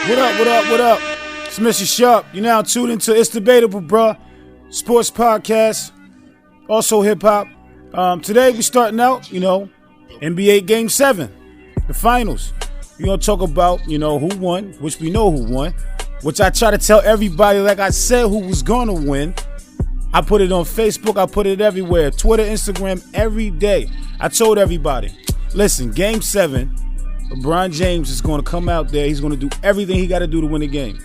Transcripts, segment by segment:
What up, what up, what up? It's Mr. Sharp. You're now tuned into It's Debatable, bruh. Sports podcast, also hip-hop. Today we're starting out, NBA Game 7, the finals. We're going to talk about, who won, which we know who won, which I try to tell everybody, like I said, who was going to win. I put it on Facebook. I put it everywhere. Twitter, Instagram, every day. I told everybody, listen, Game 7, LeBron James is going to come out there. He's going to do everything he got to do to win the game.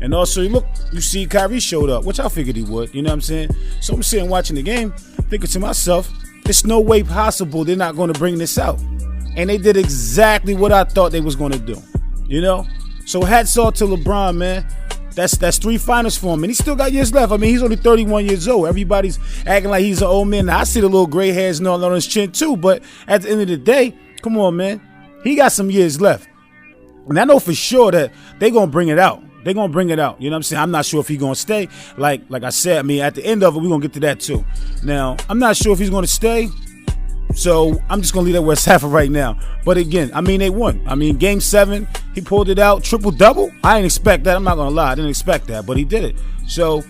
And also, you see Kyrie showed up, which I figured he would. You know what I'm saying? So I'm sitting watching the game, thinking to myself, it's no way possible they're not going to bring this out. And they did exactly what I thought they was going to do. So hats off to LeBron, man. That's 3 finals for him. And he still got years left. I mean, he's only 31 years old. Everybody's acting like he's an old man. Now, I see the little gray hairs and all on his chin, too. But at the end of the day, come on, man. He got some years left. And I know for sure that they're going to bring it out. They're going to bring it out. You know what I'm saying? I'm not sure if he's going to stay. Like I said, at the end of it, we're going to get to that, too. Now, I'm not sure if he's going to stay. So I'm just going to leave that where it's at for right now. But again, they won. Game 7, he pulled it out. Triple-double? I didn't expect that. I'm not going to lie. I didn't expect that. But he did it. So,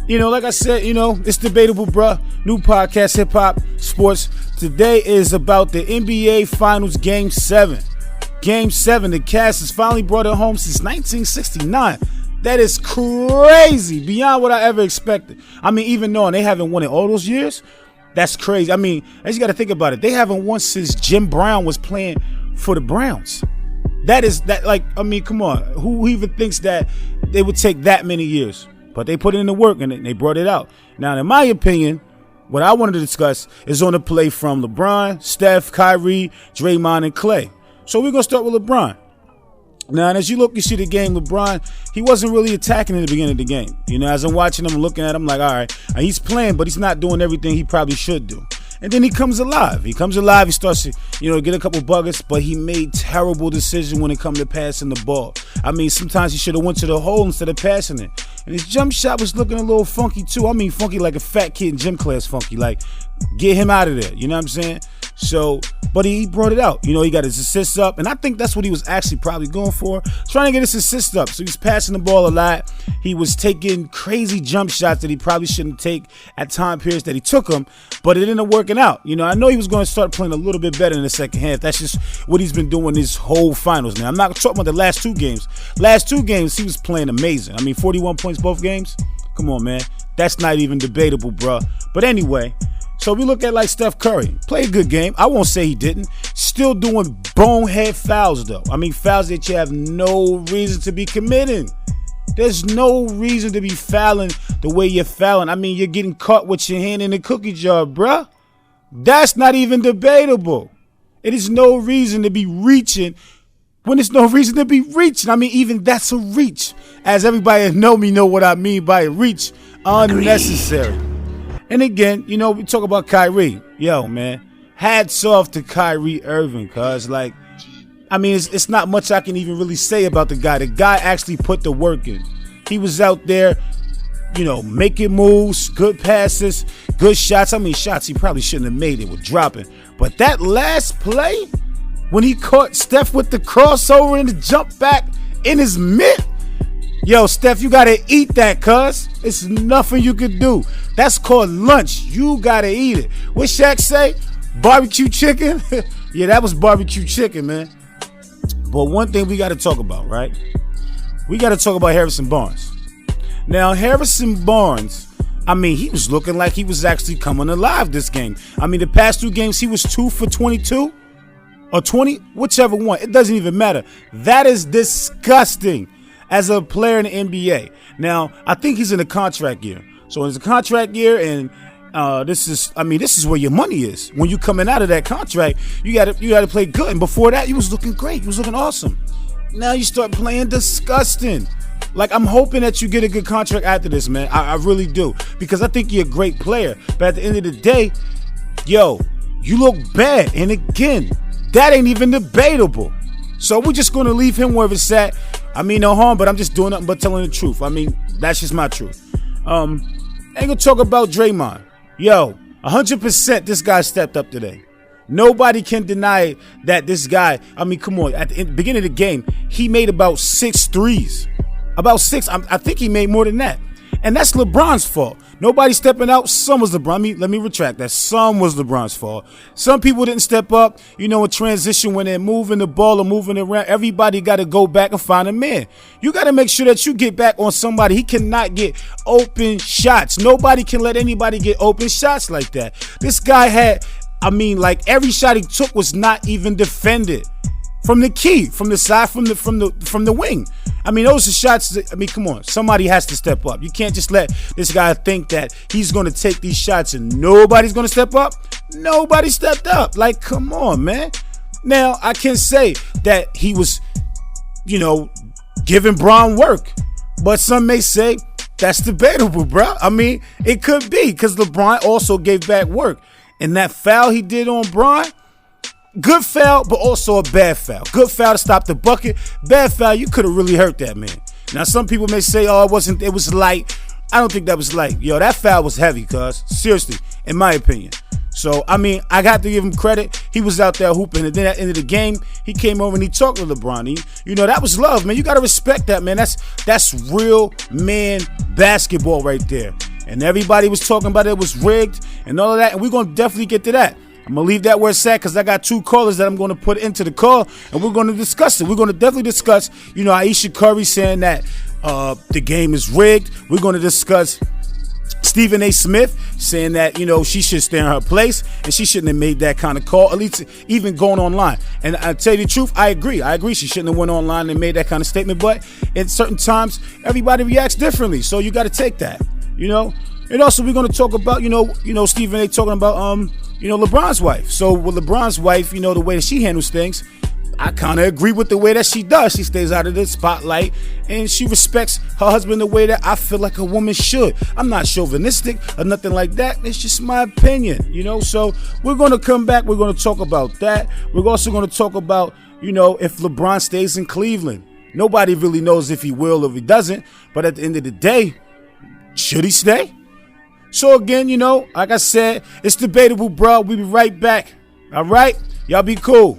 like I said, it's debatable, bruh. New podcast, hip-hop, sports. Today is about the NBA Finals Game 7. Game 7, the Cavs has finally brought it home since 1969. That is crazy. Beyond what I ever expected. Even knowing they haven't won in all those years, that's crazy. I just got to think about it. They haven't won since Jim Brown was playing for the Browns. Come on. Who even thinks that they would take that many years? But they put in the work and they brought it out. Now, in my opinion, what I wanted to discuss is on the play from LeBron, Steph, Kyrie, Draymond, and Clay. So we're going to start with LeBron. Now, and as you see the game, LeBron, he wasn't really attacking in the beginning of the game. As I'm watching him, looking at him, like, all right, he's playing, but he's not doing everything he probably should do. And then he comes alive. He starts to, get a couple buckets, but he made terrible decisions when it comes to passing the ball. Sometimes he should have went to the hole instead of passing it. And his jump shot was looking a little funky, too. Funky like a fat kid in gym class funky. Like, get him out of there. You know what I'm saying? So, but he brought it out. He got his assists up, and I think that's what he was actually probably going for, trying to get his assists up. So he's passing the ball a lot. He was taking crazy jump shots that he probably shouldn't take at time periods that he took them, but it ended up working out. I know he was going to start playing a little bit better in the second half. That's just what he's been doing this whole finals. Now, I'm not talking about the last 2 games. Last 2 games, he was playing amazing. 41 points both games. Come on, man. That's not even debatable, bro. But anyway, so we look at like Steph Curry. Played a good game. I won't say he didn't. Still doing bonehead fouls, though. Fouls that you have no reason to be committing. There's no reason to be fouling the way you're fouling. You're getting caught with your hand in the cookie jar, bruh. That's not even debatable. It is no reason to be reaching when there's no reason to be reaching. Even that's a reach. As everybody that know me know what I mean by a reach. Unnecessary. And again, we talk about Kyrie. Yo, man, hats off to Kyrie Irving, cuz, it's not much I can even really say about the guy. The guy actually put the work in. He was out there, making moves, good passes, good shots. Shots he probably shouldn't have made, it with dropping. But that last play, when he caught Steph with the crossover and the jump back in his mitt, yo, Steph, you gotta eat that, cuz. It's nothing you could do. That's called lunch. You gotta eat it. What Shaq say? Barbecue chicken? Yeah, that was barbecue chicken, man. But one thing we gotta talk about, right? We gotta talk about Harrison Barnes. Now, Harrison Barnes, he was looking like he was actually coming alive this game. The past 2 games, he was 2 for 22 or 20, whichever one. It doesn't even matter. That is disgusting as a player in the NBA. Now, I think he's in a contract year. So it's a contract year, and this is where your money is. When you coming out of that contract, you gotta play good. And before that, you was looking great. You was looking awesome. Now you start playing disgusting. I'm hoping that you get a good contract after this, man. I really do. Because I think you're a great player. But at the end of the day, yo, you look bad. And again, that ain't even debatable. So we're just going to leave him where it's at. No harm, but I'm just doing nothing but telling the truth. That's just my truth. Ain't going to talk about Draymond. Yo, 100% this guy stepped up today. Nobody can deny that this guy, I mean, come on, at the beginning of the game, he made about 6 threes. About 6. I think he made more than that. And that's LeBron's fault. Nobody stepping out. Some was LeBron. Let me retract that. Some was LeBron's fault. Some people didn't step up, in transition when they're moving the ball or moving it around. Everybody got to go back and find a man. You got to make sure that you get back on somebody. He cannot get open shots. Nobody can let anybody get open shots like that. This guy had, every shot he took was not even defended. From the key, from the side, from the wing. Those are shots. Come on. Somebody has to step up. You can't just let this guy think that he's going to take these shots and nobody's going to step up. Nobody stepped up. Come on, man. Now, I can say that he was, giving Bron work. But some may say that's debatable, bro. It could be because LeBron also gave back work. And that foul he did on Bron, good foul, but also a bad foul. Good foul to stop the bucket. Bad foul, you could have really hurt that man. Now, some people may say, it was light. I don't think that was light. Yo, that foul was heavy, cuz. Seriously, in my opinion. So, I got to give him credit. He was out there hooping. And then at the end of the game, he came over and he talked to LeBron. That was love, man. You got to respect that, man. That's real man basketball right there. And everybody was talking about it was rigged and all of that. And we're going to definitely get to that. I'm going to leave that where it's at because I got 2 callers that I'm going to put into the call, and we're going to discuss it. We're going to definitely discuss, Aisha Curry saying that the game is rigged. We're going to discuss Stephen A. Smith saying that, she should stay in her place and she shouldn't have made that kind of call, at least even going online. And I tell you the truth, I agree. She shouldn't have went online and made that kind of statement. But at certain times, everybody reacts differently. So you got to take that, And also we're going to talk about, Stephen A. talking about, LeBron's wife. So with LeBron's wife, the way that she handles things, I kind of agree with the way that she does. She stays out of the spotlight and she respects her husband the way that I feel like a woman should. I'm not chauvinistic or nothing like that. It's just my opinion, So we're going to come back. We're going to talk about that. We're also going to talk about, if LeBron stays in Cleveland. Nobody really knows if he will or if he doesn't. But at the end of the day, should he stay? So again, like I said, it's debatable, bro. We'll be right back. All right? Y'all be cool.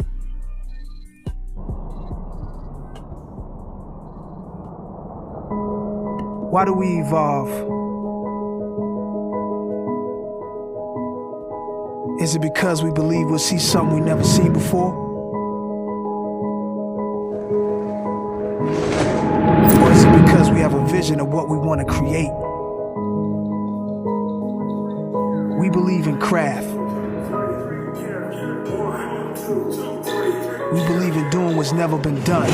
Why do we evolve? Is it because we believe we'll see something we never seen before? Or is it because we have a vision of what we want to create? We believe in craft. We believe in doing what's never been done.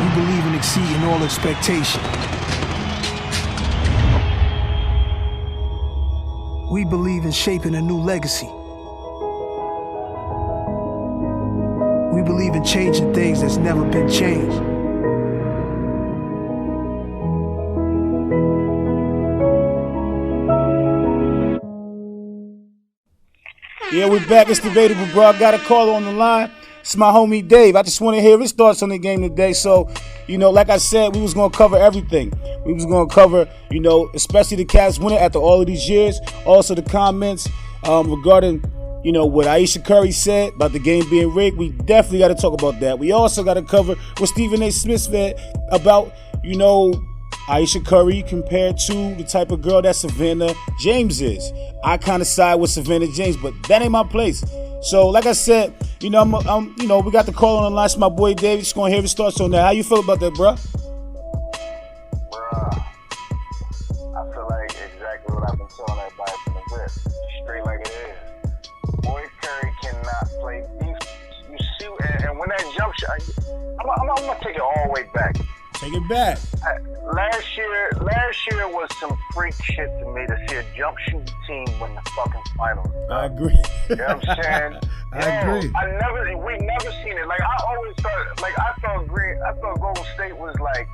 We believe in exceeding all expectation. We believe in shaping a new legacy. We believe in changing things that's never been changed. Yeah, we're back. It's debatable, bro. I got a caller on the line. It's my homie Dave. I just want to hear his thoughts on the game today. So, like I said, we was going to cover everything. We was going to cover, especially the Cavs winning after all of these years. Also the comments regarding, what Aisha Curry said about the game being rigged. We definitely got to talk about that. We also got to cover what Stephen A. Smith said about, Aisha Curry compared to the type of girl that Savannah James is. I kind of side with Savannah James, but that ain't my place. So, like I said, we got the call on the line. It's my boy David. Just gonna hear his thoughts on that. How you feel about that, bro? Bruh, I feel like exactly what I've been telling everybody from the rip. Straight like it is. Boy Curry cannot play defense. You see, and when that jump shot, I'm gonna take it all the way back. Take it back. Last year was some freak shit to me to see a jump shooting team win the fucking finals. I agree. You know what I'm saying? I agree. We never seen it. Like I always thought Golden State was like,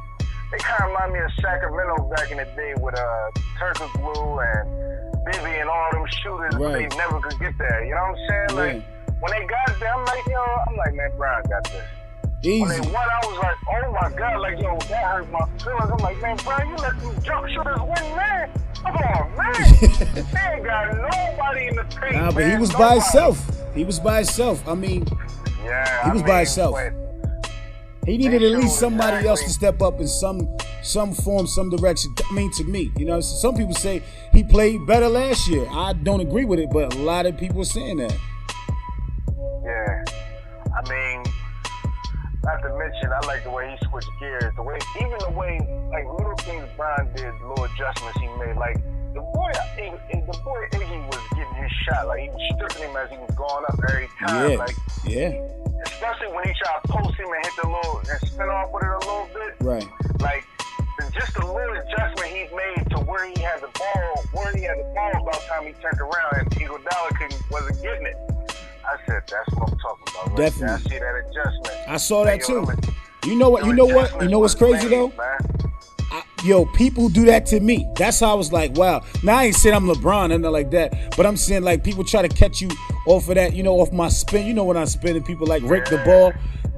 they kind of remind me of Sacramento back in the day with Turkle Blue and Bibby and all them shooters, but they never could get there. You know what I'm saying? Like when they got there, I'm like, man, Brown got this. Easy. When they won, I was like, oh my God, like, yo, that hurt my feelings. I'm like, man, Brian, you let them jump shooters win, man. Come on, man. They ain't got nobody in the paint. Nah, but man. he was Nobody. by himself. He was by himself. I mean, Yeah, he was by himself. but He needed They at least showed somebody else to exactly. step up in some form, some direction. I mean, to me, you know, some people say he played better last year. I don't agree with it, but a lot of people are saying that. Yeah, I mean, not to mention, I like the way he switched gears. Even the way, like little things Brian did, little adjustments he made. Like the boy Iggy was getting his shot. Like he was stripping him as he was going up every time. Yeah, Like yeah, especially when he tried to post him and hit the little and spin off with it a little bit. right. Like just a little adjustment he made to where he had the ball by the time he turned around and Iguodala wasn't getting it. I said, that's what I'm talking about. Right? Definitely. I see that adjustment. I saw that Yo, too. them- You know what? them You know what? adjustments You know what's was crazy made, though? man. Yo, people do that to me. That's how I was like, wow. Now I ain't saying I'm LeBron and nothing like that, but I'm saying like people try to catch you off of that, you know, off my spin. You know when I spin and people like rake the ball.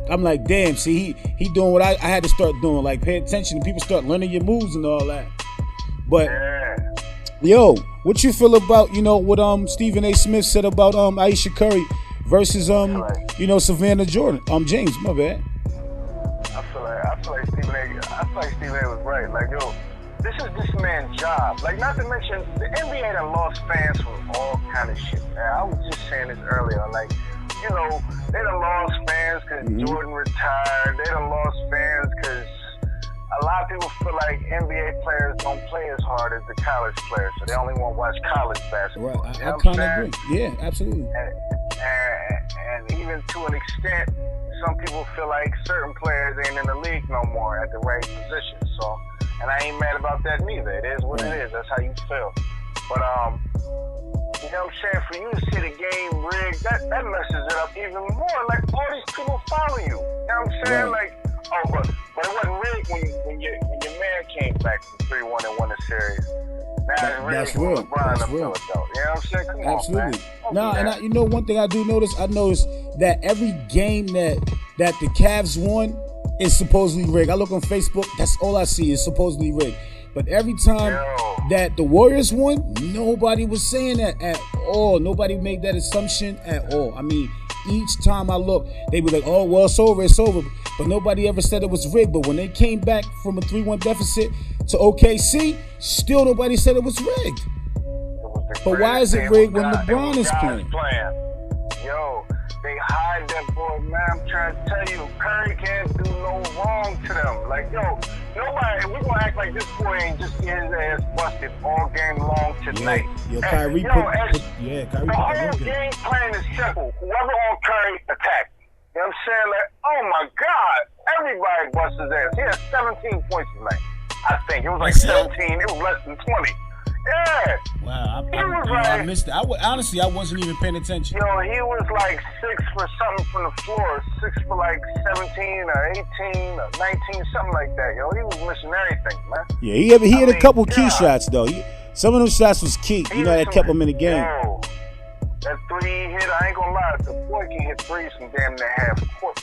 I'm like, damn. See, he doing what I had to start doing. Like, pay attention and people start learning your moves and all that. But Yeah. yo, what you feel about, you know, what Stephen A. Smith said about Aisha Curry versus you know, Savannah James, my bad. I feel like Stephen A. was right. Like, yo, this is this man's job. Like, not to mention, the NBA done lost fans from all kind of shit, man. I was just saying this earlier. Like, you know, they done lost fans because Jordan retired. They done lost fans because a lot of people feel like NBA players don't play as hard as the college players, so they only want to watch college basketball. Right, You I know what kind of I'm agree. saying? Yeah, absolutely. And even to an extent, some people feel like certain players ain't in the league no more at the right position. So, and I ain't mad about that neither. It is what it is. That's how you feel. But you know what I'm saying? For you to see the game rigged, that messes it up even more. Like all these people follow you. You know what I'm saying? Right. Like, oh, but it wasn't rigged when your man came back from 3-1 and won the series. Now it's rigged That's when real. LeBron That's up real. to it, though. You know what I'm saying? Come on, Absolutely. man. Don't No, do and that. you know one thing I do notice. I noticed that every game that the Cavs won is supposedly rigged. I look on Facebook. That's all I see is supposedly rigged. But every time that the Warriors won, nobody was saying that at all. Nobody made that assumption at all. I mean, each time I look, they were like, "Oh, well, it's over, it's over." But nobody ever said it was rigged. But when they came back from a 3-1 deficit to OKC, still nobody said it was rigged. But why is it rigged when LeBron is playing? Yo, they hide that boy, man. I'm trying to tell you, Curry can't do no wrong to them. Like, yo, nobody, we're going to act like this boy ain't just getting his ass busted all game long tonight. Yo, Kyrie Kyrie put the the whole work in. game plan is simple. Whoever on Curry, attack. You know what I'm saying? Like, oh my God, everybody busts his ass. He had 17 points tonight. I think it was like 17. It was less than 20. Yeah. Wow, I I missed it. Honestly, I wasn't even paying attention. Yo, he was like 6 for something from the floor. 6 for like 17 or 18 or 19, something like that. Yo, he was missing everything, man. Yeah, he had a couple key God. shots though. Some of those shots was key. You know, that kept him in the game. Yo, that 3 he hit, I ain't gonna lie. The boy can hit threes from damn near half court.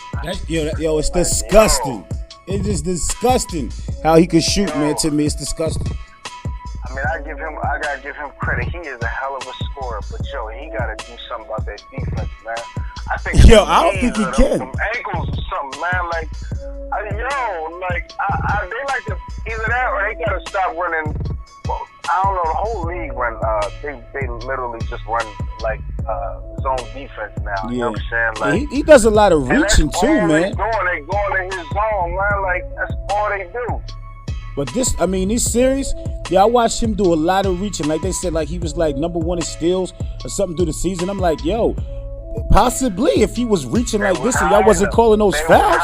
Yo, it's disgusting. It's just disgusting how he could shoot, man. To me, it's disgusting. I mean, I gotta give him credit. He is a hell of a scorer, but yo, he gotta do something about that defense, man. I think Yo, I don't think he can. Some ankles or something, man. Like, they like to either that or they gotta stop running. Well, I don't know. The whole league run. They literally just run like zone defense now. You know what I'm saying? Like, He does a lot of and reaching that's too, all man. They going in his zone, man. Like that's all they do. But this series, I watched him do a lot of reaching. Like they said, like he was like number 1 in steals or something through the season. I'm like, yo, possibly if he was reaching like this and y'all wasn't calling those fouls.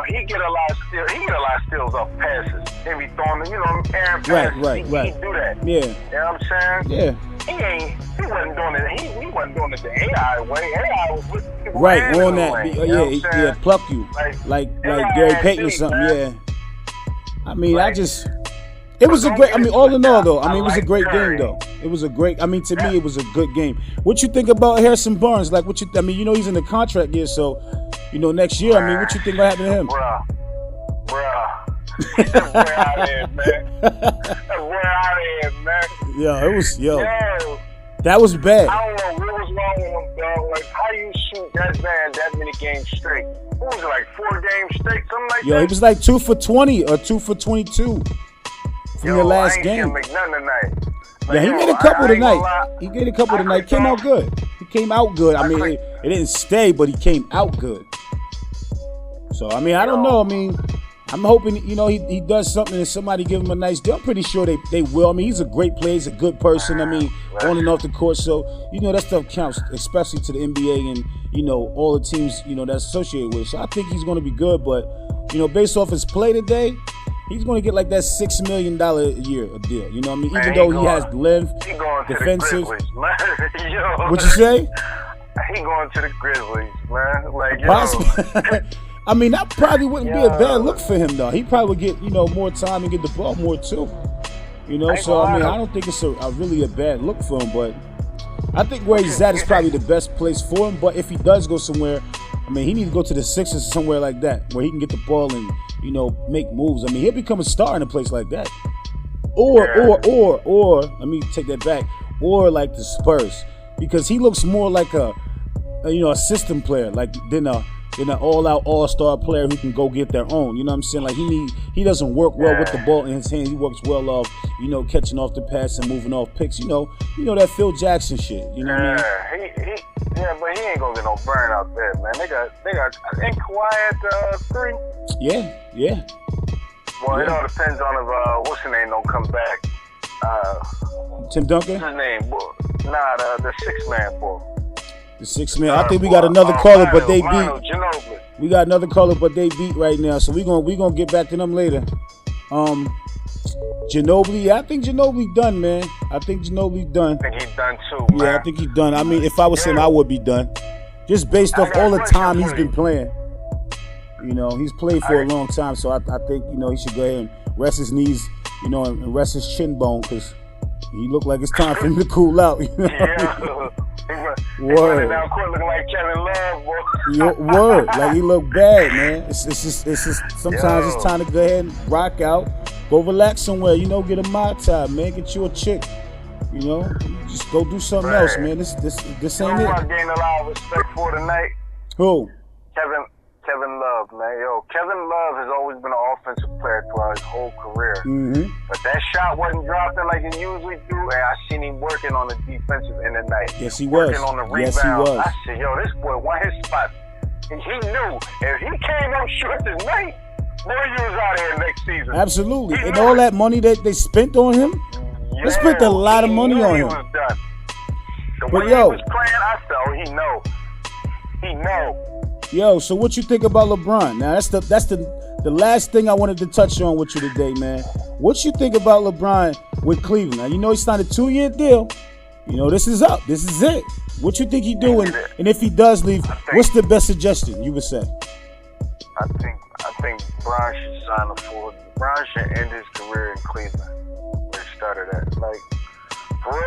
He get a lot of steals. He get a lot of steals off passes. He be throwing, airing passes. Right. He do that. Yeah. You know what I'm saying? Yeah. He wasn't doing it. He wasn't doing it the AI way. AI was with people Right, in on the that. lane, you know what I'm saying? Pluck you. Like Gary Payton or something, man. yeah. I mean, it was a great, all in all though, it was a great game though. It was a great, to me it was a good game. What you think about Harrison Barnes? Like he's in the contract year, so, next year, what you think about happening to him? Bruh. That boy out of here, man. That boy out of here, man. It was Yo, that was bad. I don't know what was wrong with him, dog. Like, how you shoot that man that many games straight? What was it, like 4 games straight, something like that? He was like 2 for 20 or 2 for 22 from the last game. I ain't make nothing tonight. Like, he made a couple tonight. He made a couple tonight. Came out good. He came out good. I mean, it didn't stay, but he came out good. So, I mean, I don't know. I mean, I'm hoping, he does something and somebody give him a nice deal. I'm pretty sure they will. I mean, he's a great player. He's a good person. I mean, on and off the court. So, that stuff counts, especially to the NBA and, all the teams, that's associated with. So I think he's going to be good. But, based off his play today, he's going to get like that $6 million a year a deal. You know what I mean? Even though he has length, defensive. What you say? He going to the Grizzlies, man. Like, possibly. I mean, that probably wouldn't be a bad look for him, though. He probably would get, more time and get the ball more, too. So, I mean, I don't think it's a really a bad look for him, but I think where he's at is probably the best place for him. But if he does go somewhere, I mean, he needs to go to the Sixers or somewhere like that, where he can get the ball and, make moves. I mean, he'll become a star in a place like that. Or, let me take that back, or like the Spurs, because he looks more like a system player, like than an all-out all-star player who can go get their own. You know what I'm saying? Like he doesn't work well with the ball in his hand. He works well off, catching off the pass and moving off picks. That Phil Jackson shit. You know what I mean? But he ain't gonna get no burn out there, man. They got ain't Kawhi at 3? Yeah. Well, it all depends on if what's his name don't come back. Tim Duncan? What's his name? Nah, the 6-man boy. The 6-man. I think we got another caller, but they beat. We got another caller, but they beat right now. So we gonna get back to them later. Ginobili, I think Ginobili done, man. I think Ginobili done. I think he's done too, man. Yeah, I think he's done. I mean, if I was him, I would be done. Just based off all the time he's been playing. He's played for a long time, so I think, he should go ahead and rest his knees, and rest his shin bone, because he looked like it's time for him to cool out. Word. Down court looking like Kevin Love, boy. Word. Like, he looked bad, man. It's just sometimes it's time to go ahead and rock out. Go relax somewhere, get a Mai Tai, man. Get you a chick. Just go do something else, man. This ain't it. I gained a lot of respect for tonight. Who? Kevin Love, man. Yo, Kevin Love has always been an offensive player throughout his whole career. Mm-hmm. But that shot wasn't dropping like it usually do, and I seen him working on the defensive end of the night. Yes, he was. Working on the rebound. Yes, he was. I said, yo, this boy won his spot. And he knew if he came up short tonight, boy, he was out here next season. Absolutely. And all that money that they spent on him, they spent a lot of money on him. Was done. The way he was playing, I said, oh, he know. Yo, so what you think about LeBron? Now that's the last thing I wanted to touch on with you today, man. What you think about LeBron with Cleveland? Now, he signed a 2-year deal. This is up. This is it. What you think he doing? And if he does leave, what's the best suggestion you would say? I think LeBron should sign a full. LeBron should end his career in Cleveland, where he started at. Like,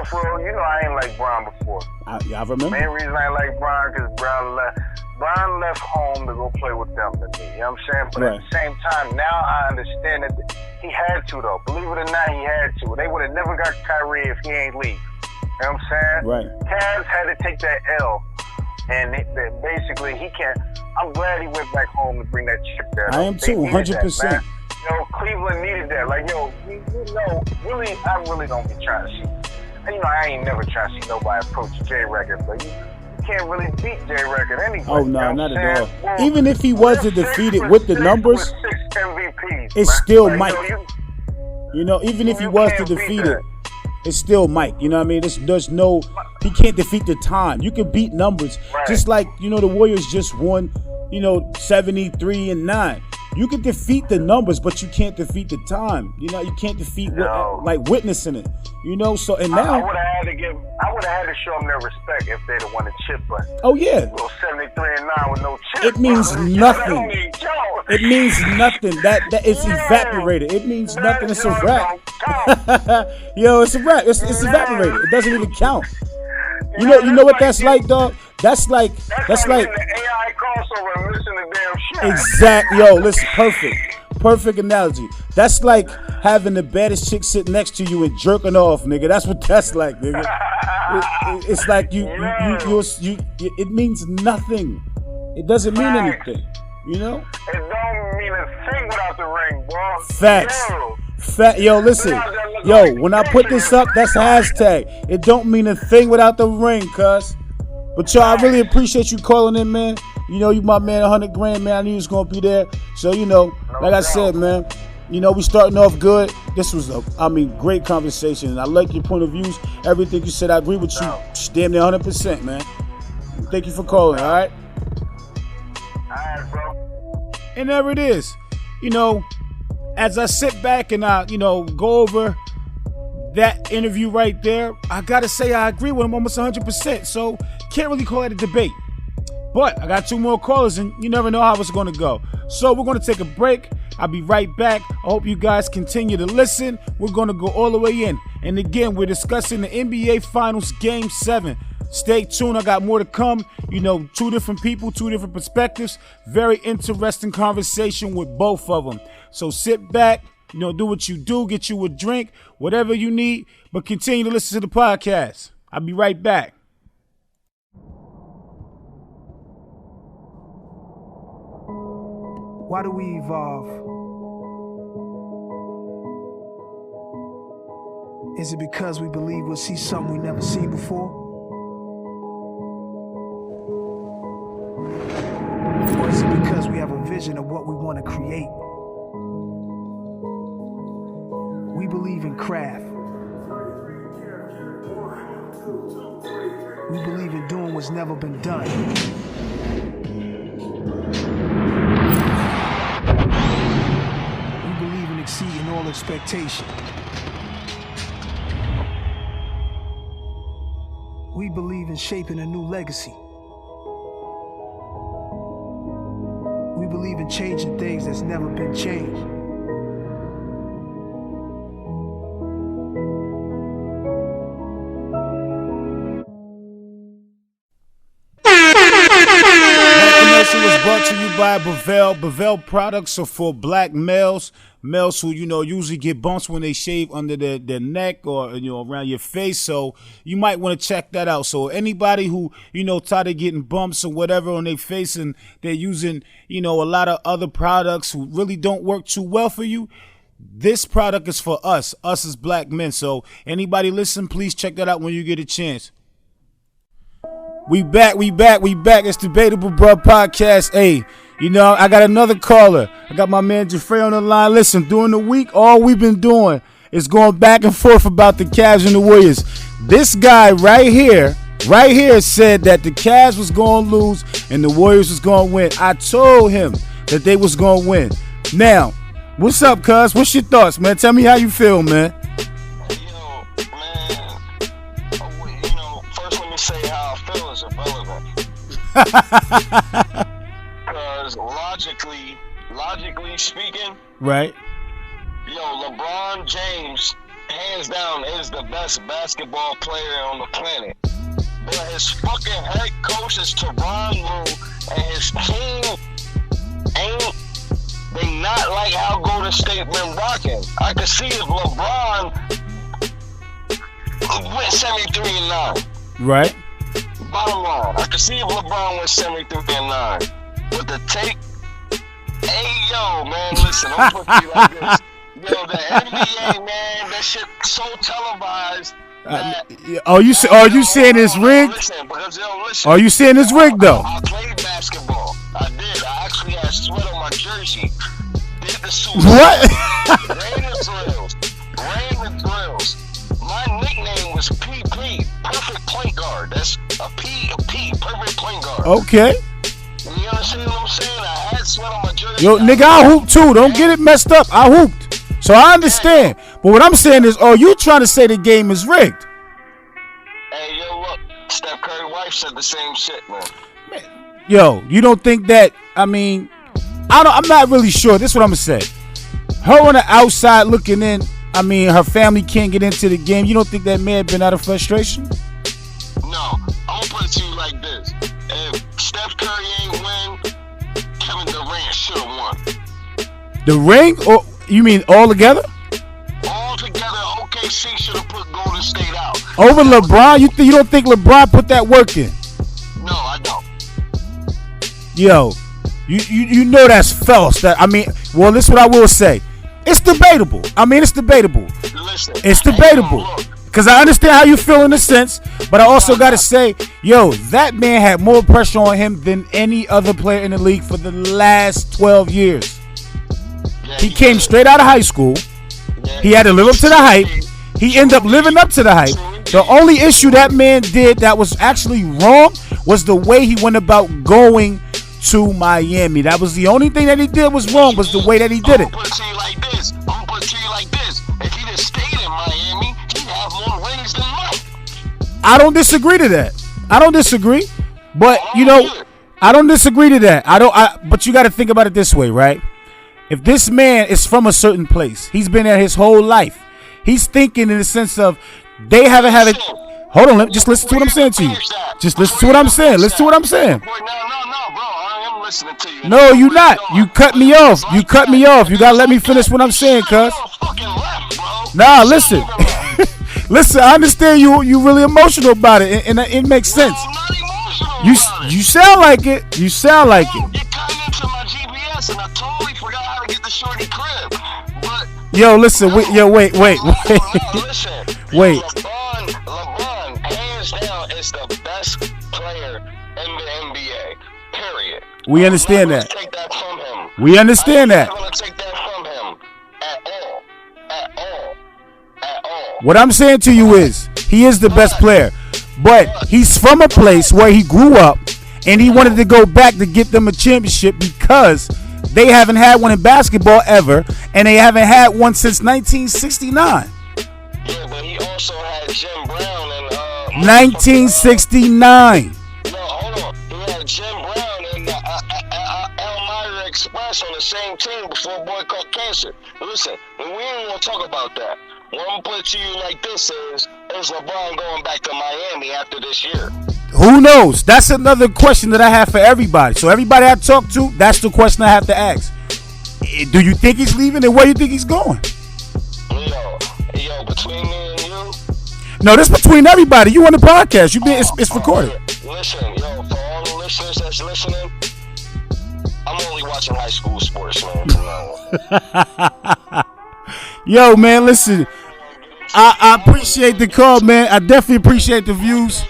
for real, I ain't like Bron before. I remember. The main reason I like Bron because Bron left home to go play with them to me. You know what I'm saying? But at the same time, now I understand that he had to, though. Believe it or not, he had to. They would have never got Kyrie if he ain't leave. You know what I'm saying? Right. Cavs had to take that L. And basically, he can't. I'm glad he went back home to bring that chip there. I am too, 100%. Cleveland needed that. Like, really, I really don't be trying to see. I ain't never trying to see nobody approach J Record, but you can't really beat J Record anyway. Oh, no, not at all. Well, even if he wasn't defeated with the numbers, 6 MVPs, it's still Mike. Even if he was to defeat it, it's still Mike. You know what I mean? There's no, he can't defeat the time. You can beat numbers. Right. Just like, the Warriors just won, 73-9. You can defeat the numbers, but you can't defeat the time. You can't defeat witnessing it. So and now I would have had to show them their respect if they'd have won a chip, but oh yeah, 73-9 with no chip. It means nothing. It means nothing. That it's evaporated. It means nothing. It's a wrap. It's a wrap. It's evaporated. It doesn't even count. You know what that's like, dog? That's like the AI crossover and missing the damn shot. Exactly. Listen, perfect analogy. That's like having the baddest chick sit next to you and jerking off, nigga. That's what that's like, nigga. It's like it means nothing. It doesn't mean anything, you know? It don't mean a thing without the ring, bro. Facts. Yo, listen. Yo, when I put this up, that's hashtag. It don't mean a thing without the ring, cuz. But yo, I really appreciate you calling in, man. You know, you my man, 100 grand, man. I knew you was going to be there. So, you know, like I said, man, you know, we starting off good. This was great conversation. And I like your point of views. Everything you said, I agree with you. Damn near 100%, man. Thank you for calling, all right? All right, bro. And there it is. You know, as I sit back and I, you know, go over that interview right there, I got to say I agree with him almost 100%. So, can't really call it a debate. But I got 2 more callers, and you never know how it's going to go. So we're going to take a break. I'll be right back. I hope you guys continue to listen. We're going to go all the way in. And again, we're discussing the NBA Finals Game 7. Stay tuned. I got more to come. You know, 2 different people, 2 different perspectives. Very interesting conversation with both of them. So sit back, you know, do what you do. Get you a drink, whatever you need. But continue to listen to the podcast. I'll be right back. Why do we evolve? Is it because we believe we'll see something we never seen before? Or is it because we have a vision of what we want to create? We believe in craft. We believe in doing what's never been done. Exceeding all expectation. We believe in shaping a new legacy. We believe in changing things that's never been changed. Was brought to you by Bavel. Bavel products are for black males who, you know, usually get bumps when they shave under their neck or, you know, around your face. So you might want to check that out. So anybody who, you know, tired of getting bumps or whatever on their face and they're using, you know, a lot of other products who really don't work too well for you, this product is for us as black men. So anybody listen, please check that out when you get a chance. We back. It's Debatable, bro, podcast. Hey, you know, I got another caller. I got my man Jeffrey on the line. Listen, during the week, all we've been doing is going back and forth about the Cavs and the Warriors. This guy right here said that the Cavs was going to lose and the Warriors was going to win. I told him that they was going to win. Now, what's up, cuz? What's your thoughts, man? Tell me how you feel, man. Because logically speaking, right? Yo, LeBron James, hands down, is the best basketball player on the planet. But his fucking head coach is Tyronn Lue, and his team they not like how Golden State been rocking. I could see if LeBron went 73-9. Right. Bottom line, I can see if LeBron went 73-9. But the take, hey yo, man, listen, I'm putting you like this. Yo, the NBA, man, that shit so televised. Are you saying it's rigged? Listen, because listen. Are you saying it's rigged though? I played basketball. I did. I actually had sweat on my jersey. Did the suit. What? Ran the drills. My nickname was PP, perfect point guard. That's a P, perfect point guard. Okay. You understand what I'm saying? I had sweat on my jersey. Yo, nigga, I hooped too. Don't get it messed up. I hooped. So I understand. But what I'm saying is, you trying to say the game is rigged? Hey, yo, look. Steph Curry's wife said the same shit, man. Yo, you don't think that, I'm not really sure. This is what I'm going to say. Her on the outside looking in, her family can't get into the game. You don't think that may have been out of frustration? No. I'm going to put it to you like this. If Steph Curry ain't win, Kevin Durant should have won. The ring? Or you mean all together? Over LeBron? You don't think LeBron put that work in? No, I don't. Yo, you know that's false. Well, this is what I will say. It's debatable. Listen, It's debatable. Because I understand how you feel in a sense, but I also got to say, yo, that man had more pressure on him than any other player in the league for the last 12 years. He came straight out of high school. He had to live up to the hype. He ended up living up to the hype. The only issue that man did that was actually wrong was the way he went about going to Miami. That was the only thing that he did was wrong, was the way that he did it. I'm gonna put it to you like this. If he just stayed in Miami, he'd have more rings than Mike. I don't disagree to that. But I don't disagree to that. But you got to think about it this way, right? If this man is from a certain place, he's been there his whole life. He's thinking in the sense of they haven't had it. Hold on, just listen to what I'm saying to you. Just listen to what I'm saying. Listen to what I'm saying. No, bro. I am listening to you. No, you not. You cut me off. You gotta let me finish what I'm saying, cuz. Nah, listen. Listen, I understand you really emotional about it, and it makes sense. You sound like it. You cut into my GPS, and I totally forgot how to get the shorty crib. But yo, listen. Wait. Listen. Wait. LeBron, hands down, is the best player in the NBA. Period. We understand that. Take that from him. We understand that. I'm not gonna take that from him at all. What I'm saying to you is, he is the best player, but he's from a place where he grew up, and he wanted to go back to get them a championship because they haven't had one in basketball ever, and they haven't had one since 1969. Yeah, but he also had Jim Brown and 1969. No, hold on. He had Jim Brown and Elmira Express on the same team before boy caught cancer. Listen, we ain't want to talk about that. What I'm put to you like this is LeBron going back to Miami after this year? Who knows? That's another question that I have for everybody. So everybody I talk to, that's the question I have to ask. Do you think he's leaving, and where do you think he's going? Yo, between me and you. No, this between everybody. You on the podcast. It's recorded. Listen, yo, for all the listeners that's listening, I'm only watching high school sports, man. Yo, man, listen. I appreciate the call, man. I definitely appreciate the views.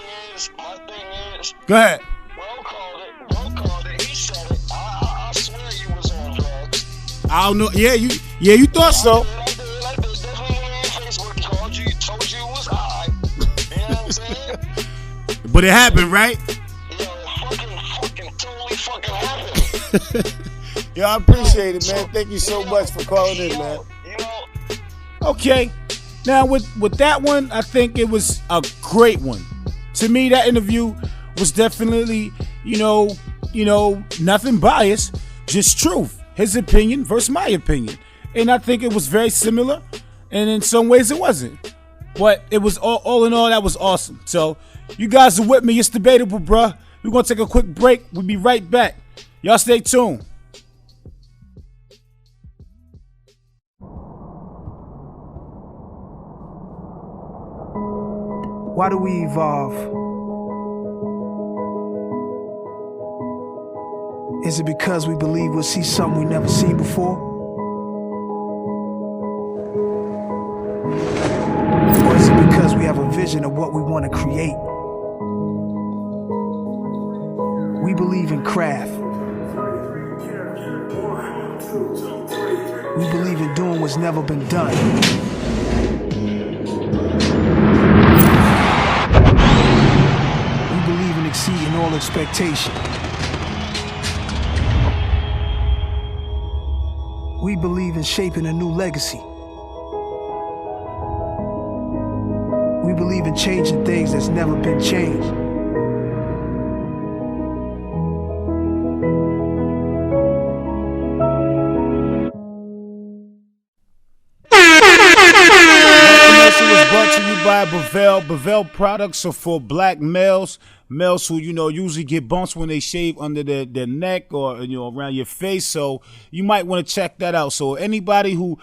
My thing is, go ahead. Bro called it. He said it. I swear you was on drugs. I don't know. Yeah, you thought so. I did. Definitely went on Facebook, called you, told you it was high. You know what I'm saying? But it happened, right? Yo, totally fucking happened. Yo, I appreciate it, man. Thank you so much for calling in, man. Okay. Now, with that one, I think it was a great one. To me, that interview was definitely, nothing biased, just truth. His opinion versus my opinion. And I think it was very similar, and in some ways it wasn't. But it was all in all, that was awesome. So, you guys are with me. It's debatable, bruh. We're going to take a quick break. We'll be right back. Y'all stay tuned. Why do we evolve? Is it because we believe we'll see something we never seen before? Or is it because we have a vision of what we want to create? We believe in craft. We believe in doing what's never been done. We believe in exceeding all expectation. We believe in shaping a new legacy. We believe in changing things that's never been changed. Was brought to you by Bavel. Bavel products are for black males. Males who, usually get bumps when they shave under their neck or, around your face. So you might want to check that out. So anybody who,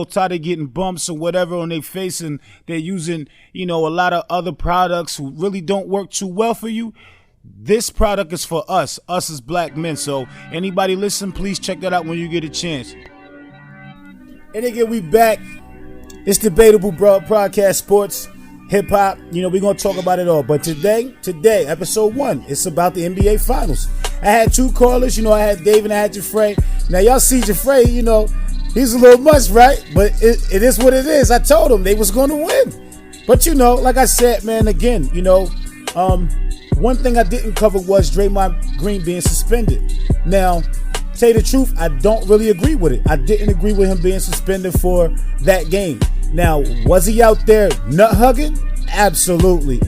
tired of getting bumps or whatever on their face and they're using, a lot of other products who really don't work too well for you, this product is for us as black men. So anybody listen, please check that out when you get a chance. And again, we back. It's Debatable, bro. Podcast, sports, hip-hop. We're going to talk about it all. But today, episode 1, it's about the NBA Finals. I had 2 callers. I had Dave and I had Jeffrey. Now, y'all see Jeffrey, he's a little much, right? But it is what it is. I told him they was going to win. But, like I said, man, again, one thing I didn't cover was Draymond Green being suspended. Now, tell you the truth, I don't really agree with it. I didn't agree with him being suspended for that game. Now, was he out there nut hugging? Absolutely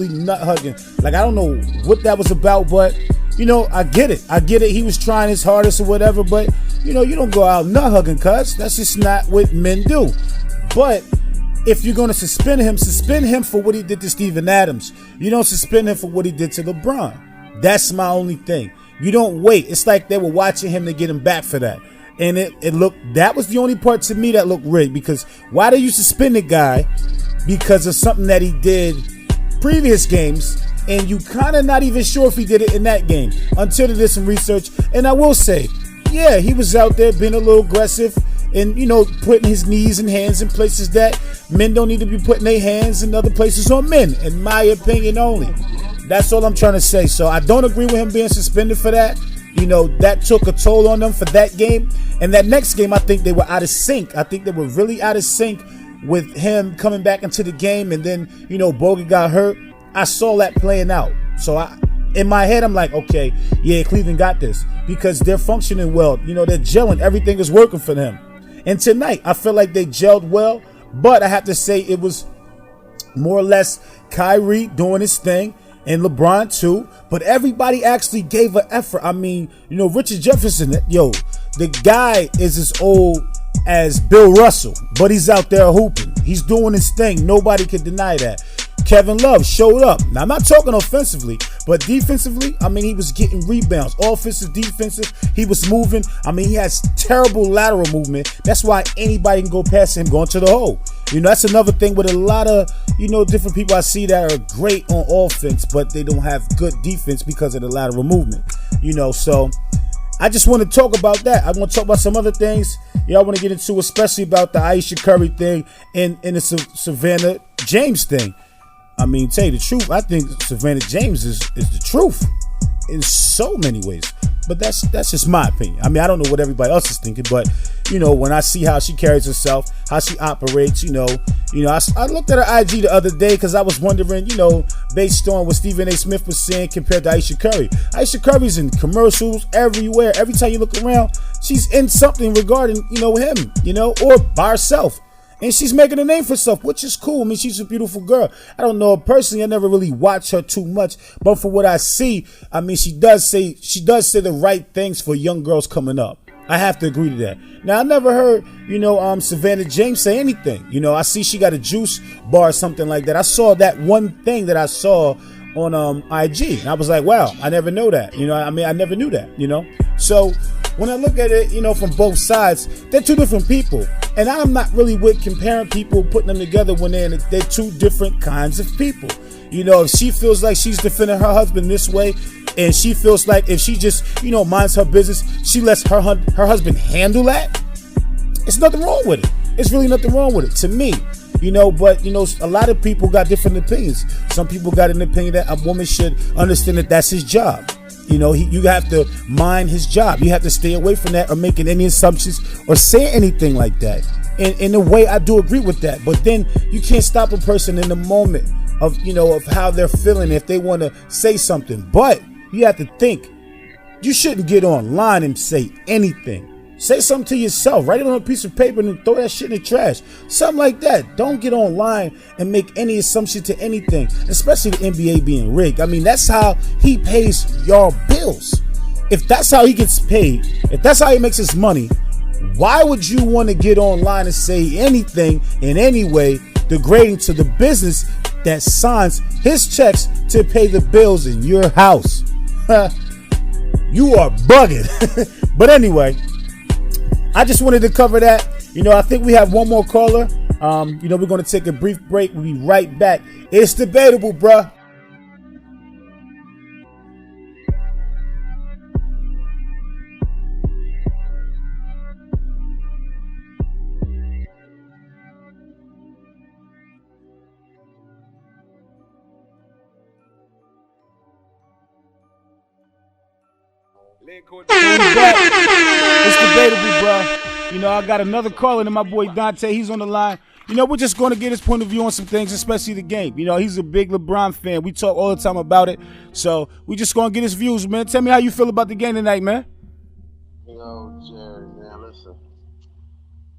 nut hugging. Like, I don't know what that was about, but I get it. He was trying his hardest or whatever, but you don't go out nut hugging, cuz that's just not what men do. But if you're going to suspend him for what he did to Steven Adams. You don't suspend him for what he did to LeBron. That's my only thing. You don't wait. It's like they were watching him to get him back for that. And it looked, that was the only part to me that looked rigged, because why do you suspend a guy because of something that he did previous games and you kind of not even sure if he did it in that game until they did some research. And I will say, yeah, he was out there being a little aggressive and, putting his knees and hands in places that men don't need to be putting their hands in other places on men, in my opinion only. That's all I'm trying to say. So I don't agree with him being suspended for that. That took a toll on them for that game. And that next game, I think they were out of sync. I think they were really out of sync with him coming back into the game. And then, Bogut got hurt. I saw that playing out. So in my head, I'm like, okay, yeah, Cleveland got this. Because they're functioning well. They're gelling. Everything is working for them. And tonight, I feel like they gelled well. But I have to say it was more or less Kyrie doing his thing. And LeBron too, but everybody actually gave an effort. I mean, Richard Jefferson, the guy is as old as Bill Russell, but he's out there hooping. He's doing his thing. Nobody can deny that. Kevin Love showed up. Now, I'm not talking offensively, but defensively, I mean, he was getting rebounds. Offensive, defensive, he was moving. I mean, he has terrible lateral movement. That's why anybody can go past him going to the hole. That's another thing with a lot of, different people I see that are great on offense, but they don't have good defense because of the lateral movement. So I just want to talk about that. I want to talk about some other things y'all want to get into, especially about the Ayesha Curry thing and the Savannah James thing. I mean, tell you the truth, I think Savannah James is the truth in so many ways. But that's just my opinion. I mean, I don't know what everybody else is thinking, but when I see how she carries herself, how she operates, I looked at her IG the other day because I was wondering, based on what Stephen A. Smith was saying compared to Ayesha Curry. Ayesha Curry's in commercials everywhere. Every time you look around, she's in something regarding, him, or by herself. And she's making a name for herself, which is cool. I mean, she's a beautiful girl. I don't know her personally. I never really watch her too much. But for what I see, I mean, she does say the right things for young girls coming up. I have to agree to that. Now, I never heard, Savannah James say anything. I see she got a juice bar or something like that. I saw that one thing that I saw on IG. And I was like, wow, I never know that. I never knew that, So when I look at it, from both sides, they're two different people. And I'm not really with comparing people, putting them together when they're two different kinds of people. If she feels like she's defending her husband this way, and she feels like if she just, minds her business, she lets her husband handle that, it's nothing wrong with it. It's really nothing wrong with it to me. But a lot of people got different opinions. Some people got an opinion that a woman should understand that that's his job. You have to mind his job. You have to stay away from that or making any assumptions or say anything like that. And in a way, I do agree with that. But then you can't stop a person in the moment of, of how they're feeling if they want to say something. But you have to think, you shouldn't get online and say anything. Say something to yourself. Write it on a piece of paper and throw that shit in the trash. Something like that. Don't get online and make any assumption to anything, especially the NBA being rigged. I mean, that's how he pays y'all bills. If that's how he gets paid, if that's how he makes his money, why would you want to get online and say anything in any way degrading to the business that signs his checks to pay the bills in your house. You are bugging. But anyway, I just wanted to cover that. I think we have one more caller. We're going to take a brief break. We'll be right back. It's debatable, bruh. It's debatable, bro. I got another caller and my boy Dante. He's on the line. We're just going to get his point of view on some things, especially the game. He's a big LeBron fan. We talk all the time about it. So we just going to get his views, man. Tell me how you feel about the game tonight, man. Jerry, man, listen.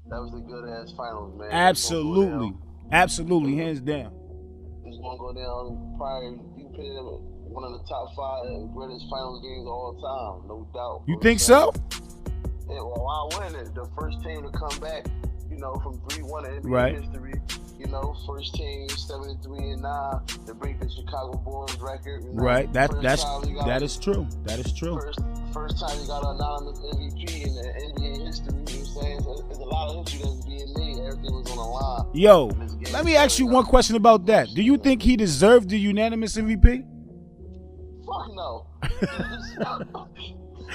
That was a good-ass finals, man. Absolutely. Absolutely, hands down. It's going to go down probably, you can put it in one of the top 5 greatest finals games of all time, no doubt. You think so? Yeah, well, I win it. The first team to come back, from 3-1 in NBA history. First team 73-9 to break the Chicago Bulls record. Right. That is true. That is true. First time you got an anonymous MVP in the NBA history. You know what I'm saying? So there's a lot of history that's being made. Everything was on the line. Yo, let me ask you one question about that. Do you think he deserved the unanimous MVP? Fuck no.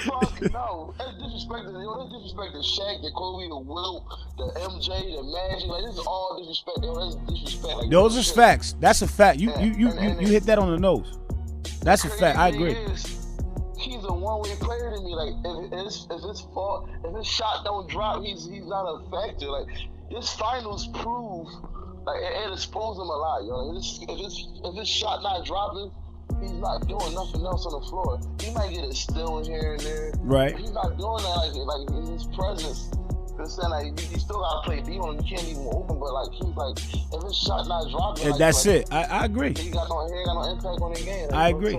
Fuck no. That's disrespect. That's disrespect to Shaq, the Kobe, the Wilt, the MJ, the Magic. Like, this is all disrespect. That's disrespect. Like, those are facts. That's a fact. You hit that on the nose. That's a fact. I agree. He's a one-way player to me. Like, if his fault, if his shot don't drop, he's not a factor. Like, this finals prove, like, it exposed him a lot, yo. If his shot not dropping, he's not doing nothing else on the floor. He might get a steal here and there. Right. But he's not doing that like in his presence. Saying, like, you still gotta play D on him. You can't even open, but like he's like, if his shot not dropping, like, that's it. I agree. He got no impact on the game. I agree.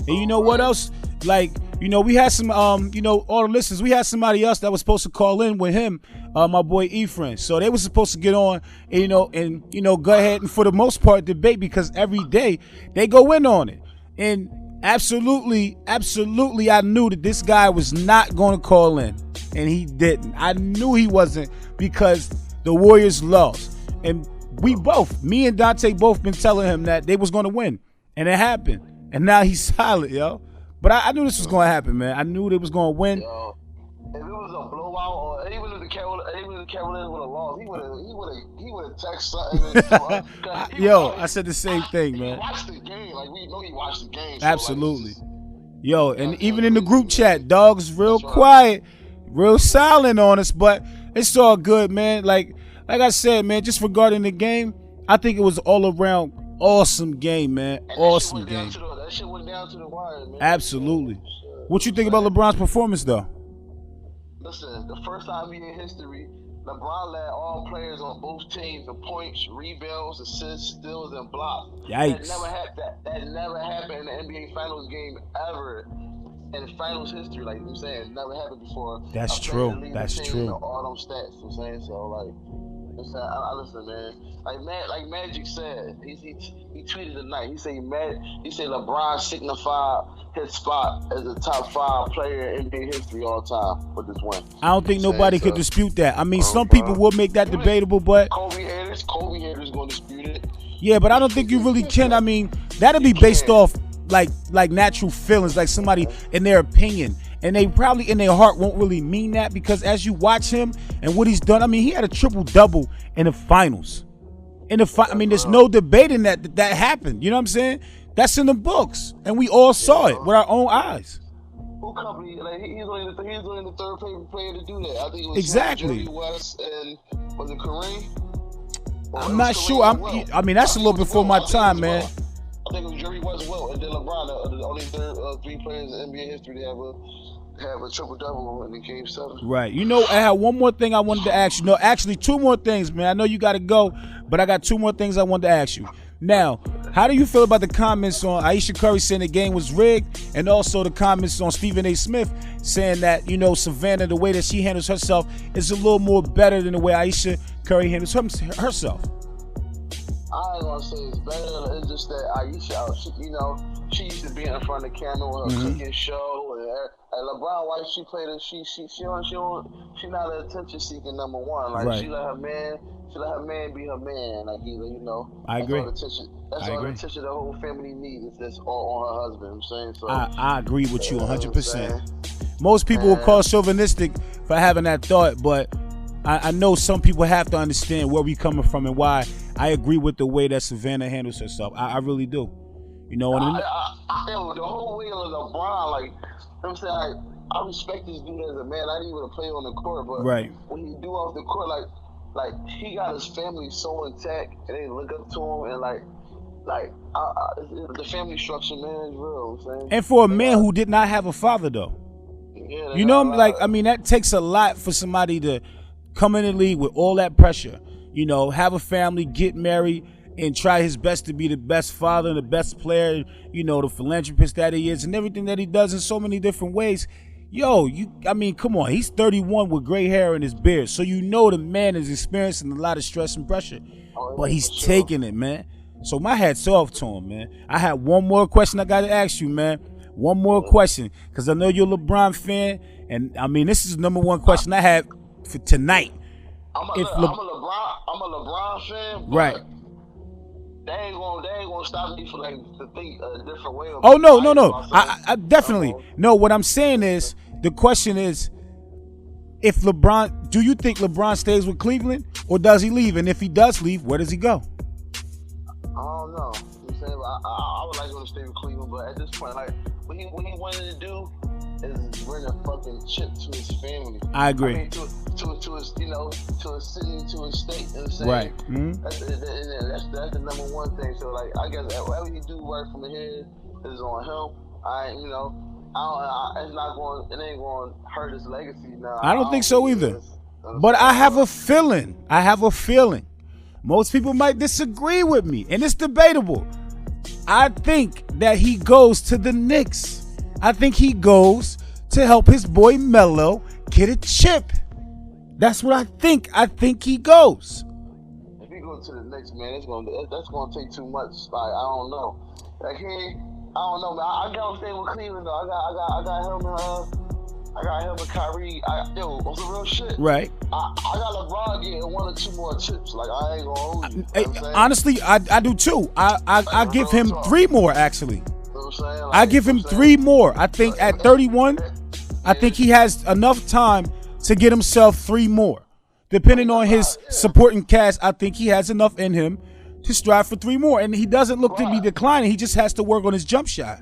And you know what else? Like, we had some, all the listeners, we had somebody else that was supposed to call in with him, my boy Ephraim. So they were supposed to get on, and, go ahead and for the most part debate, because every day they go in on it. And absolutely, I knew that this guy was not going to call in, and he didn't. I knew he wasn't, because the Warriors lost. And me and Dante both been telling him that they was going to win, and it happened. And now he's silent, yo. But I knew this was going to happen, man. I knew they was going to win. Yo, if it was a blowout, or even if the Cavaliers would have lost, he would have texted something. Yo, I said the same thing, man. He watched the game. Like, we know he watched the game. So absolutely. Yo, and even in the group chat, dog's real quiet, real silent on us, but it's all good, man. Like I said, man, just regarding the game, I think it was all around awesome game, man. Awesome game. That shit went down to the wire, man. Absolutely. What you think about LeBron's performance, though? Listen, the first time in history, LeBron led all players on both teams in points, rebounds, assists, steals, and blocks. Yikes. That never happened in the NBA Finals game ever in Finals history. Like I'm saying, it never happened before. That's true. That's true. All them stats. I'm saying, so like. I listen, man. Like Magic said, he tweeted tonight. He said LeBron signified his spot as a top 5 player in NBA history all time with this win. I don't think nobody could dispute that. I mean, some people will make that debatable, but Kobe haters gonna dispute it. Yeah, but I don't think you really can. I mean, that'll be based off like natural feelings, like somebody in their opinion. And they probably in their heart won't really mean that, because as you watch him and what he's done, I mean, he had a triple-double in the finals. I mean, there's no debating that happened. You know what I'm saying? That's in the books, and we all saw it with our own eyes. Who company? Like he's only the third player to do that. I think it was exactly. Jerry West and was it Kareem? I'm not sure. I mean, that's a little before my time, man. I think it was Jerry West, Wilt, and then LeBron, the only 3 players in NBA history to have a triple-double in the Game 7. Right. I had one more thing I wanted to ask you. No, actually, 2 more things, man. I know you got to go, but I got 2 more things I wanted to ask you. Now, how do you feel about the comments on Aisha Curry saying the game was rigged, and also the comments on Stephen A. Smith saying that, Savannah, the way that she handles herself is a little more better than the way Aisha Curry handles herself? I ain't gonna say it's better. It's just that Aisha, she used to be in front of the camera with her cooking show. And LeBron, why she played it? She not an attention seeking number one. Like Right. she let her man be her man. Like I agree. That's all the attention the whole family needs. Is just all on her husband. I'm saying so. I agree with you 100%. Most people will call chauvinistic for having that thought, but I know some people have to understand where we coming from and why. I agree with the way that Savannah handles herself. I really do. You know what I mean? The whole way of LeBron, like, you know what I'm saying, like, I respect this dude as a man. I didn't even play on the court, but when he do off the court, like he got his family so intact, and they look up to him, and the family structure, man, is real. You know what I'm saying? And for a man who did not have a father, though, you know, like, I mean, that takes a lot for somebody to come in the league with all that pressure. You know, have a family, get married, and try his best to be the best father and the best player, you know, the philanthropist that he is, and everything that he does in so many different ways. Yo, I mean, come on. He's 31 with gray hair in his beard, so you know the man is experiencing a lot of stress and pressure. But he's taking it, man. So my hat's off to him, man. I have one more question I got to ask you, man. One more question, because I know you're a LeBron fan, and, I mean, this is the number one question I have for tonight. I'm a LeBron fan, but right. They ain't gonna stop me from to think a different way. Oh no. I definitely no. What I'm saying is, the question is, if LeBron, do you think LeBron stays with Cleveland or does he leave? And if he does leave, where does he go? I don't know. You know what I'm saying? I would like him to stay with Cleveland, but at this point, like what he wanted to do is bring a fucking chip to his family. I agree. I mean, to his, to his city, to his state. You know what I'm saying? Right. Mm-hmm. That's the number one thing. So like, I guess whatever he do right from here is on him. It ain't going to hurt his legacy now. I don't think so either. But I have a feeling. Most people might disagree with me, and it's debatable. I think that he goes to the Knicks. I think he goes to help his boy Melo get a chip. That's what I think. I think he goes. If he goes to the Knicks, man, that's gonna take too much. Like, I don't know. Like I don't know, man. I got him staying with Cleveland though. I got him and Kyrie. On some real shit. Right. I got LeBron getting 1 or 2 more chips. Like, I ain't gonna hold you. Honestly, I do too. I give him 3 more actually. You know what I'm saying? I give him 3 more. I think at 31, I think he has enough time to get himself 3 more. Depending on his supporting cast, I think he has enough in him to strive for 3 more. And he doesn't look to be declining. He just has to work on his jump shot.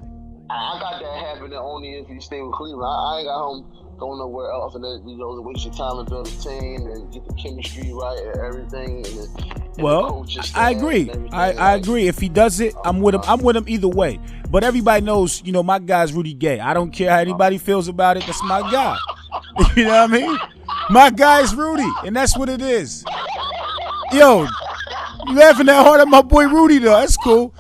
I got that happening only if he stay with Cleveland. I ain't got him going nowhere else, and then waste your time and build a team and get the chemistry right and everything. I agree. I agree. If he does it, I'm with him. I'm with him either way. But everybody knows, my guy's Rudy Gay. I don't care how anybody feels about it. That's my guy. You know what I mean? My guy's Rudy, and that's what it is. Yo, you laughing that hard at my boy Rudy though? That's cool.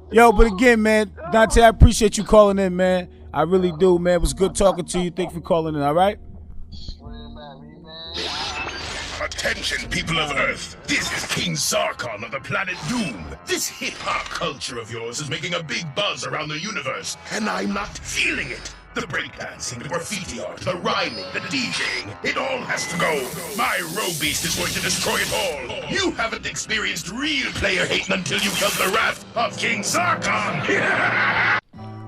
Yo, but again, man, Dante, I appreciate you calling in, man. I really do, man. It was good talking to you. Thank you for calling in, all right? Attention, people of Earth. This is King Zarkon of the planet Doom. This hip-hop culture of yours is making a big buzz around the universe, and I'm not feeling it. The breakdancing, the graffiti art, the rhyming, the DJing, it all has to go. My road beast is going to destroy it all. You haven't experienced real player hating until you felt the wrath of King Zarkon.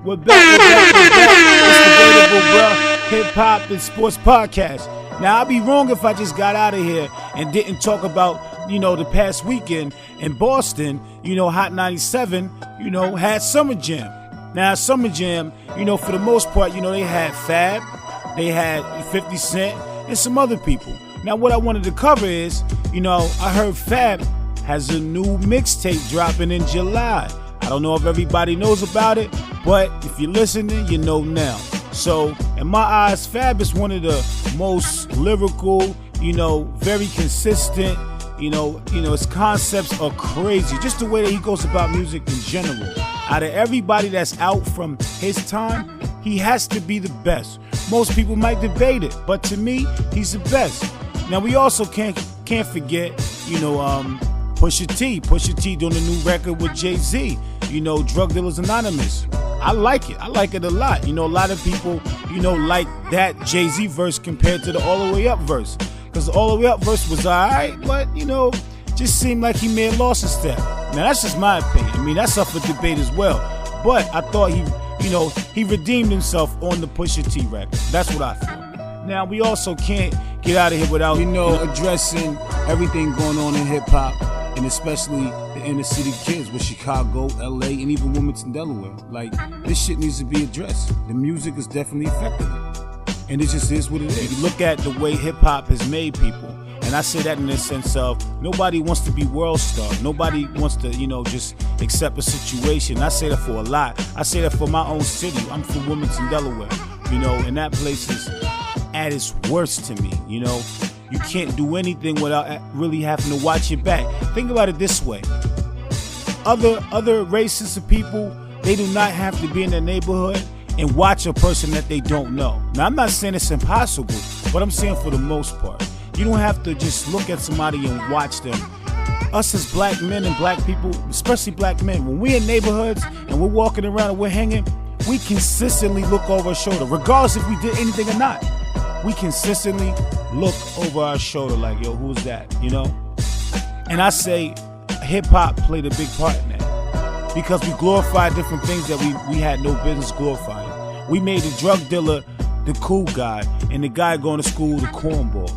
We're back. It's Debatable, bro. Hip-hop and sports podcast. Now, I'd be wrong if I just got out of here and didn't talk about, the past weekend in Boston, Hot 97, had Summer Jam. Now, Summer Jam, for the most part, they had Fab, they had 50 Cent, and some other people. Now, what I wanted to cover is, I heard Fab has a new mixtape dropping in July. I don't know if everybody knows about it, but if you're listening, you know now. So, in my eyes, Fab is one of the most lyrical, very consistent, his concepts are crazy. Just the way that he goes about music in general. Out of everybody that's out from his time, he has to be the best. Most people might debate it, but to me, he's the best. Now, we also can't forget, Pusha T doing a new record with Jay-Z, you know, Drug Dealers Anonymous. I like it a lot. You know, a lot of people, you know, like that Jay-Z verse compared to the All the Way Up verse. Because the All the Way Up verse was alright, but, you know, just seemed like he may have lost a step. Now, that's just my opinion. I mean, that's up for debate as well. But I thought he redeemed himself on the Pusha T record. That's what I feel. Now, we also can't get out of here without, you know, addressing everything going on in hip-hop, and especially the inner city kids with Chicago, LA, and even Wilmington, Delaware. Like, this shit needs to be addressed. The music is definitely affecting it. And it just is what it is. You look at the way hip-hop has made people, and I say that in the sense of nobody wants to be world star. Nobody wants to, you know, just accept a situation. I say that for a lot. I say that for my own city. I'm from Wilmington, Delaware, you know, and that place is at its worst to me, you know. You can't do anything without really having to watch your back. Think about it this way. Other races of people, they do not have to be in their neighborhood and watch a person that they don't know. Now, I'm not saying it's impossible, but I'm saying for the most part. You don't have to just look at somebody and watch them. Us as black men and black people, especially black men, when we're in neighborhoods and we're walking around and we're hanging, we consistently look over our shoulder, regardless if we did anything or not. We consistently look over our shoulder like, yo, who's that, you know? And I say hip-hop played a big part in that because we glorified different things that we had no business glorifying. We made the drug dealer the cool guy and the guy going to school the cornball.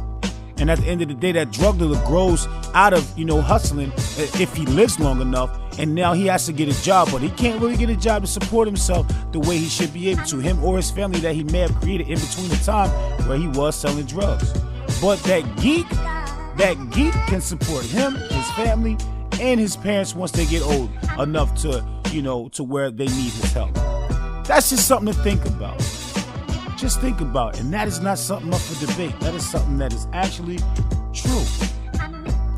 And at the end of the day, that drug dealer grows out of, you know, hustling if he lives long enough. And now he has to get a job, but he can't really get a job to support himself the way he should be able to. Him or his family that he may have created in between the time where he was selling drugs. But that geek can support him, his family, and his parents once they get old enough to, you know, to where they need his help. That's just something to think about. Just think about it. And that is not something up for debate. That is something that is actually true.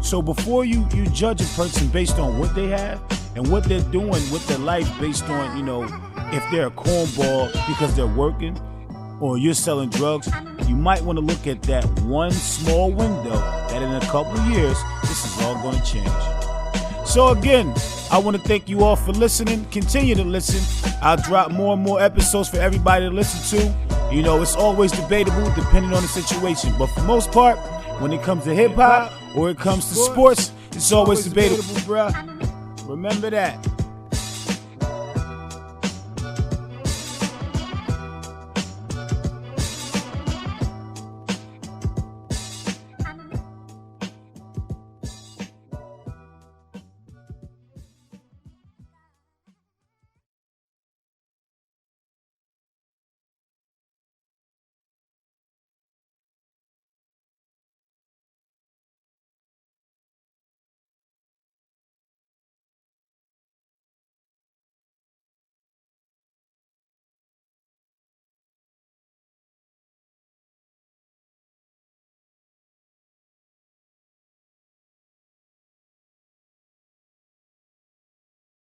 So before you judge a person based on what they have and what they're doing with their life based on, you know, if they're a cornball because they're working or you're selling drugs, you might want to look at that one small window that in a couple of years, this is all going to change. So again, I want to thank you all for listening. Continue to listen. I'll drop more and more episodes for everybody to listen to. You know, it's always debatable depending on the situation. But for the most part, when it comes to hip-hop or it comes to sports, it's always debatable, bruh. Remember that.